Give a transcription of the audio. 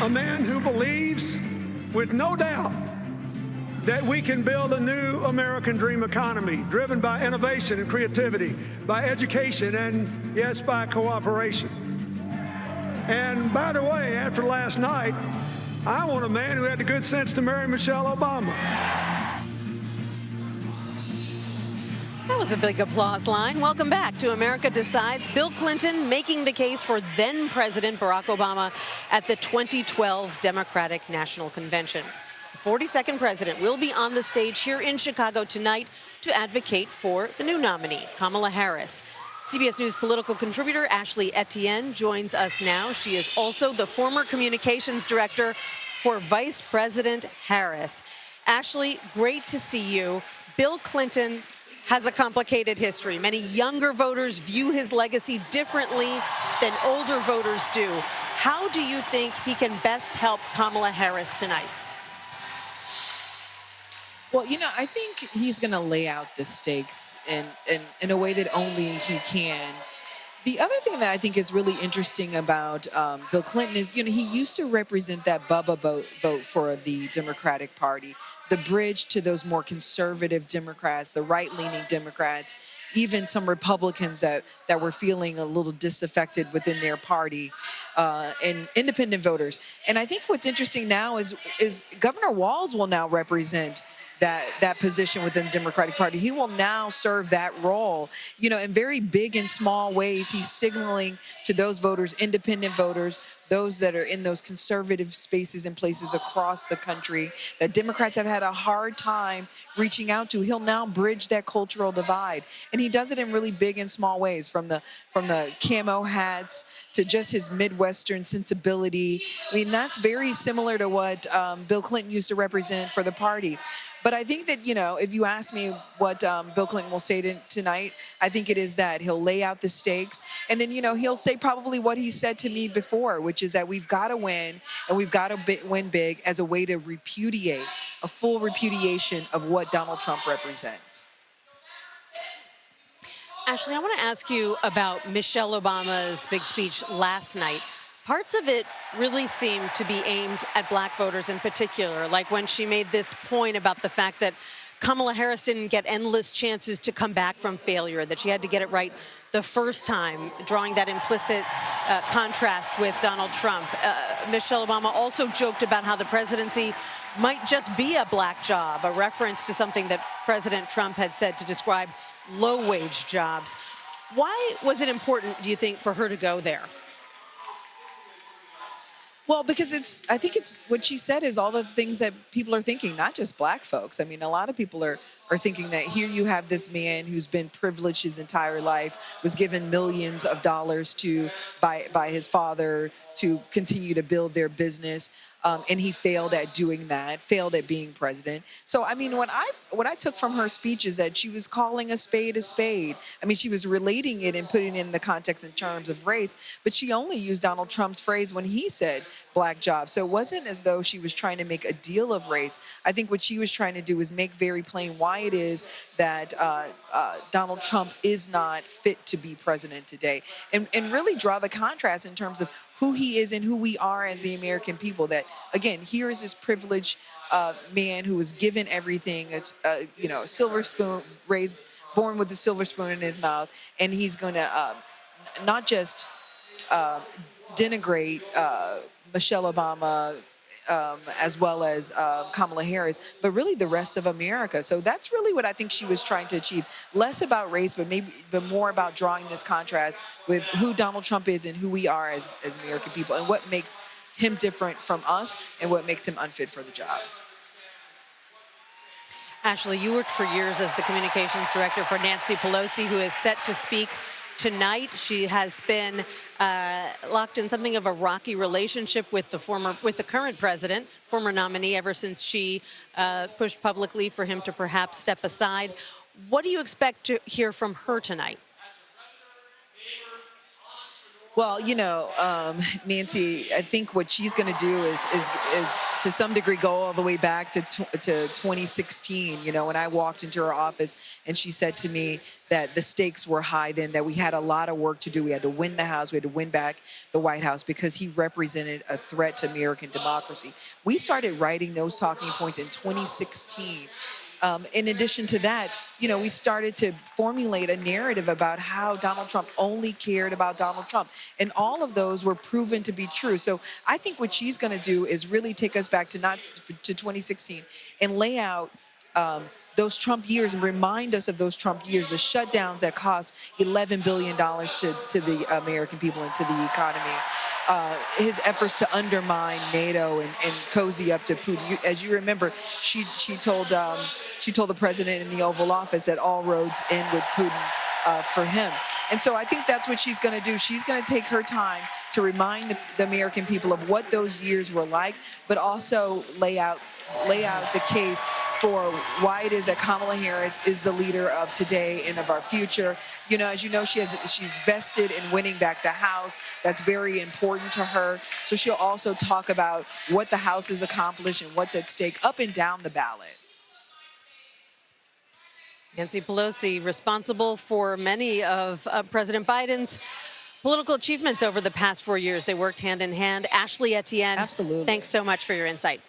a man who believes with no doubt that we can build a new American dream economy driven by innovation and creativity, by education, and yes, by cooperation. And by the way, after last night, I want a man who had the good sense to marry Michelle Obama. That was a big applause line. Welcome back to America Decides. Bill Clinton making the case for then President Barack Obama at the 2012 Democratic National Convention. The 42nd president will be on the stage here in Chicago tonight to advocate for the new nominee, Kamala Harris. CBS News political contributor Ashley Etienne joins us now. She is also the former communications director for Vice President Harris. Ashley, great to see you. Bill Clinton has a complicated history. Many younger voters view his legacy differently than older voters do. How do you think he can best help Kamala Harris tonight? Well, you know, I think he's going to lay out the stakes in a way that only he can. The other thing that I think is really interesting about Bill Clinton is, you know, he used to represent that Bubba vote for the Democratic Party, the bridge to those more conservative Democrats, the right-leaning Democrats, even some Republicans that were feeling a little disaffected within their party, and independent voters. And I think what's interesting now is Governor Walz will now represent that position within the Democratic Party. He will now serve that role, you know, in very big and small ways. He's signaling to those voters, independent voters, those that are in those conservative spaces and places across the country that Democrats have had a hard time reaching out to. He'll now bridge that cultural divide. And he does it in really big and small ways, from the camo hats to just his Midwestern sensibility. I mean, that's very similar to what Bill Clinton used to represent for the party. But I think that, you know, if you ask me what Bill Clinton will say tonight, I think it is that he'll lay out the stakes. And then, you know, he'll say probably what he said to me before, which is that we've got to win, and we've got to win big as a way to repudiate, a full repudiation of what Donald Trump represents. Ashley, I want to ask you about Michelle Obama's big speech last night. Parts of it really seemed to be aimed at black voters in particular, like when she made this point about the fact that Kamala Harris didn't get endless chances to come back from failure, that she had to get it right the first time, drawing that implicit contrast with Donald Trump. Michelle Obama also joked about how the presidency might just be a black job, a reference to something that President Trump had said to describe low-wage jobs. Why was it important, do you think, for her to go there? Well, because I think it's what she said is all the things that people are thinking, not just black folks. I mean, a lot of people are thinking that here you have this man who's been privileged his entire life, was given millions of dollars by his father to continue to build their business. And he failed at doing that, failed at being president. So, I mean, what I took from her speech is that she was calling a spade a spade. I mean, she was relating it and putting it in the context in terms of race, but she only used Donald Trump's phrase when he said black jobs. So it wasn't as though she was trying to make a deal of race. I think what she was trying to do is make very plain why it is that Donald Trump is not fit to be president today, and really draw the contrast in terms of who he is and who we are as the American people. That, again, here is this privileged man who was given everything, as you know, a silver spoon, born with a silver spoon in his mouth, and he's going to not just denigrate Michelle Obama as well as Kamala Harris, but really the rest of America. So that's really what I think she was trying to achieve. Less about race, but more about drawing this contrast with who Donald Trump is and who we are as American people, and what makes him different from us and what makes him unfit for the job. Ashley, you worked for years as the communications director for Nancy Pelosi, who is set to speak tonight. She has been locked in something of a rocky relationship with the current president, former nominee, ever since she pushed publicly for him to perhaps step aside. What do you expect to hear from her tonight? Well, Nancy, I think what she's going to do is to some degree go all the way back to 2016. When I walked into her office and she said to me that the stakes were high then, that we had a lot of work to do. We had to win the House. We had to win back the White House because he represented a threat to American democracy. We started writing those talking points in 2016. In addition to that, we started to formulate a narrative about how Donald Trump only cared about Donald Trump. And all of those were proven to be true. So I think what she's going to do is really take us back to 2016 and lay out those Trump years and remind us of those Trump years, the shutdowns that cost $11 billion to the American people and to the economy. His efforts to undermine NATO and cozy up to Putin. As you remember, she told the president in the Oval Office that all roads end with Putin for him. And so I think that's what she's going to do. She's going to take her time to remind the American people of what those years were like, but also lay out the case for why it is that Kamala Harris is the leader of today and of our future. As you know, she's vested in winning back the House. That's very important to her. So she'll also talk about what the House has accomplished and what's at stake up and down the ballot. Nancy Pelosi, responsible for many of President Biden's political achievements over the past 4 years. They worked hand in hand. Ashley Etienne, Absolutely. thanks so much for your insight.